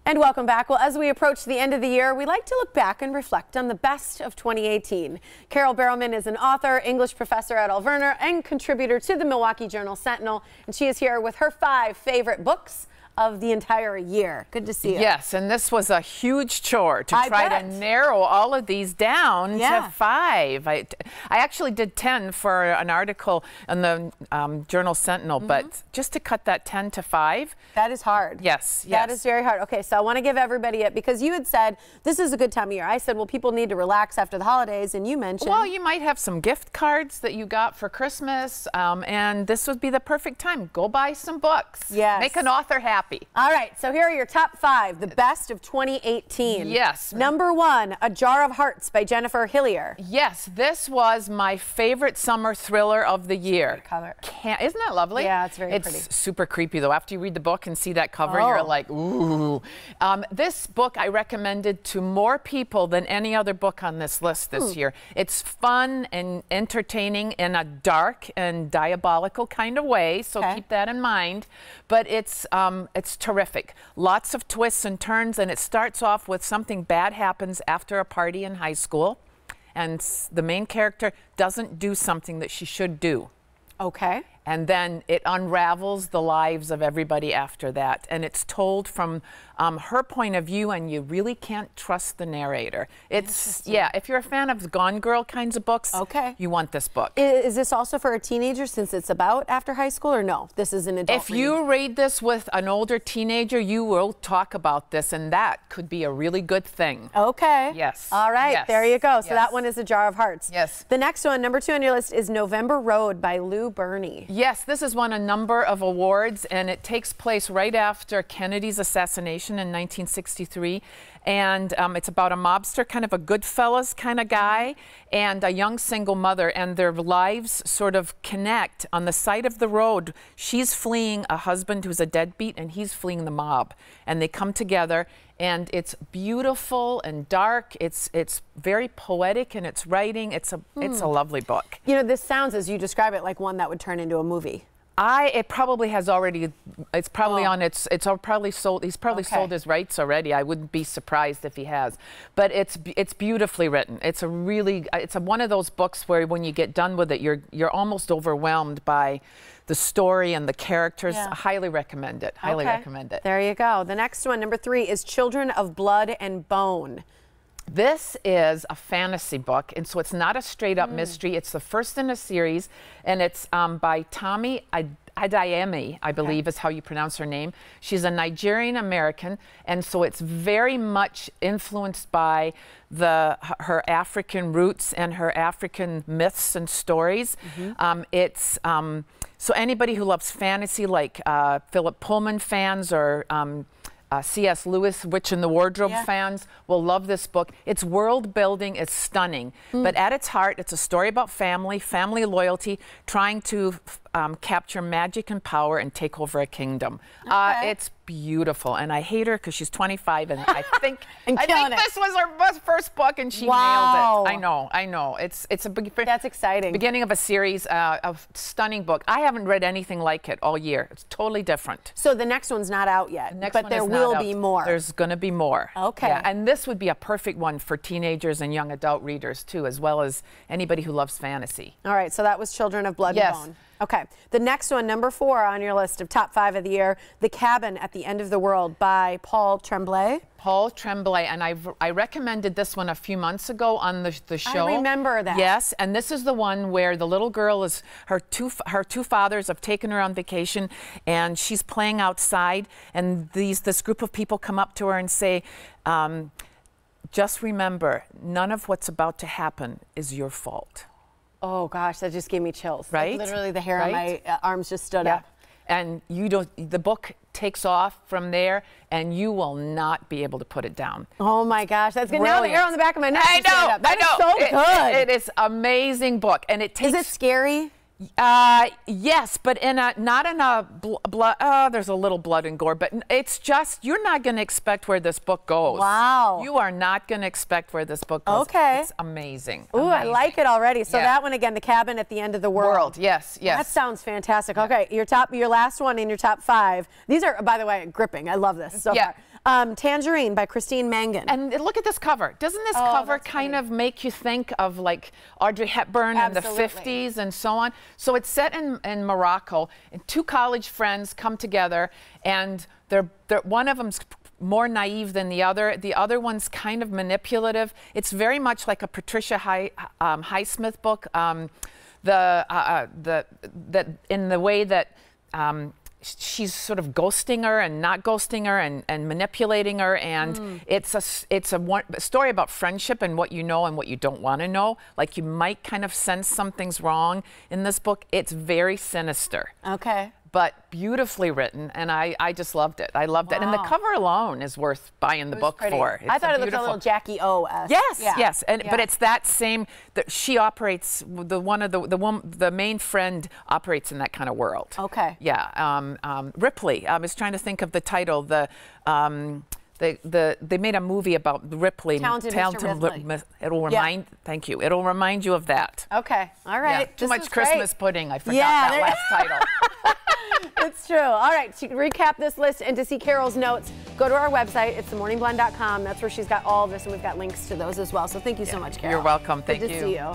And welcome back. Well, as we approach the end of the year, we like to look back and reflect on the best of 2018. Carole Barrowman is an author, English professor at Alverner, and contributor to the Milwaukee Journal-Sentinel, and she is here with her 5 favorite books of the entire year. Good to see you. Yes, and this was a huge chore to try to narrow all of these down to 5. I actually did 10 for an article in the Journal-Sentinel, but just to cut that 10 to 5. That is hard. Yes, That is very hard. Okay, so I want to give everybody it, because you had said this is a good time of year. I said, well, people need to relax after the holidays, and you mentioned... Well, you might have some gift cards that you got for Christmas, and this would be the perfect time. Go buy some books. Yes. Make an author happy. All right, so here are your top 5, the best of 2018. Yes. Number 1, A Jar of Hearts by Jennifer Hillier. Yes, this was my favorite summer thriller of the year. Cover. Isn't that lovely? Yeah, it's very pretty. It's super creepy, though. After you read the book and see that cover, you're like, ooh. This book I recommended to more people than any other book on this list this year. It's fun and entertaining in a dark and diabolical kind of way, so keep that in mind. But it's terrific. Lots of twists and turns, and it starts off with something bad happens after a party in high school, and the main character doesn't do something that she should do. Okay. And then it unravels the lives of everybody after that. And it's told from her point of view, and you really can't trust the narrator. It's, yeah, if you're a fan of Gone Girl kinds of books, you want this book. Is this also for a teenager, since it's about after high school, or no? This is an adult If you read this with an older teenager, you will talk about this, and that could be a really good thing. Okay. Yes. All right, yes. there you go. So that one is A Jar of Hearts. Yes. The next one, number 2 on your list, is November Road by Lou Berney. Yes, this has won a number of awards, and it takes place right after Kennedy's assassination in 1963. And it's about a mobster, kind of a Goodfellas kind of guy, and a young single mother, and their lives sort of connect on the side of the road. She's fleeing a husband who's a deadbeat, and he's fleeing the mob. And they come together, and it's beautiful and dark. It's very poetic in its writing. It's a lovely book. You know, this sounds, as you describe it, like one that would turn into a movie. It probably has already, it's probably on it's probably sold, he's probably sold his rights already. I wouldn't be surprised if he has. But it's beautifully written. It's one of those books where when you get done with it, you're almost overwhelmed by the story and the characters. I highly recommend it. Highly recommend it. There you go. The next one, number 3, is Children of Blood and Bone. This is a fantasy book, and so it's not a straight-up mystery. It's the first in a series, and it's by Tomi Adeyemi, I believe is how you pronounce her name. She's a Nigerian American, and so it's very much influenced by her African roots and her African myths and stories. So anybody who loves fantasy, like Philip Pullman fans, or C.S. Lewis, Witch in the Wardrobe fans will love this book. Its world building is stunning, but at its heart, it's a story about family loyalty, trying to capture magic and power and take over a kingdom. It's beautiful, and I hate her because she's 25, and I think this was her first book, and she nailed it. I know. It's a big. That's exciting. Beginning of a series, of stunning book. I haven't read anything like it all year. It's totally different. So the next one's not out yet, but there will be more. There's going to be more. Okay. Yeah, and this would be a perfect one for teenagers and young adult readers too, as well as anybody who loves fantasy. All right, so that was Children of Blood and Bone. Okay, the next one, number 4 on your list of top 5 of the year, The Cabin at the End of the World by Paul Tremblay. Paul Tremblay, and I recommended this one a few months ago on the show. I remember that. Yes, and this is the one where the little girl is, her two fathers have taken her on vacation, and she's playing outside, and this group of people come up to her and say, just remember, none of what's about to happen is your fault. Oh gosh, that just gave me chills. Right? Like, literally the hair on my arms just stood up. And the book takes off from there, and you will not be able to put it down. Oh my gosh, that's good. Now the hair on the back of my neck. I know. That is so good. It is amazing book, and it takes. Is it scary? Yes, but not in a blood. There's a little blood and gore, but it's just, you're not going to expect where this book goes. Wow. You are not going to expect where this book goes. Okay. It's amazing. Ooh, I like it already. So that one again, The Cabin at the End of the World. Yes. That sounds fantastic. Okay, your last one in your top 5. These are, by the way, gripping. I love this so far. Tangerine by Christine Mangan. And look at this cover. Doesn't this cover kind of make you think of like Audrey Hepburn in the 50s and so on? So it's set in Morocco, and two college friends come together, and one of them's more naive than the other. The other one's kind of manipulative. It's very much like a Patricia Highsmith book. In the way that she's sort of ghosting her and not ghosting her and manipulating her, and it's a story about friendship and what you know and what you don't want to know. Like, you might kind of sense something's wrong in this book. It's very sinister. Okay. But beautifully written, and I just loved it. I loved it, and the cover alone is worth buying the book for. I thought it looked a little Jackie O-esque. Yes, yes, but it's that same. She operates the main friend operates in that kind of world. Okay. Yeah. Ripley. I was trying to think of the title. They made a movie about Ripley. Talented Mr. Ripley. It'll remind. Thank you. It'll remind you of that. Okay. All right. Yeah. Too much Christmas pudding. I forgot that last title. It's true. All right, to recap this list and to see Carole's notes, go to our website. It's themorningblend.com. That's where she's got all of this, and we've got links to those as well. So thank you so much, Carole. You're welcome. Thank you. Good to see you.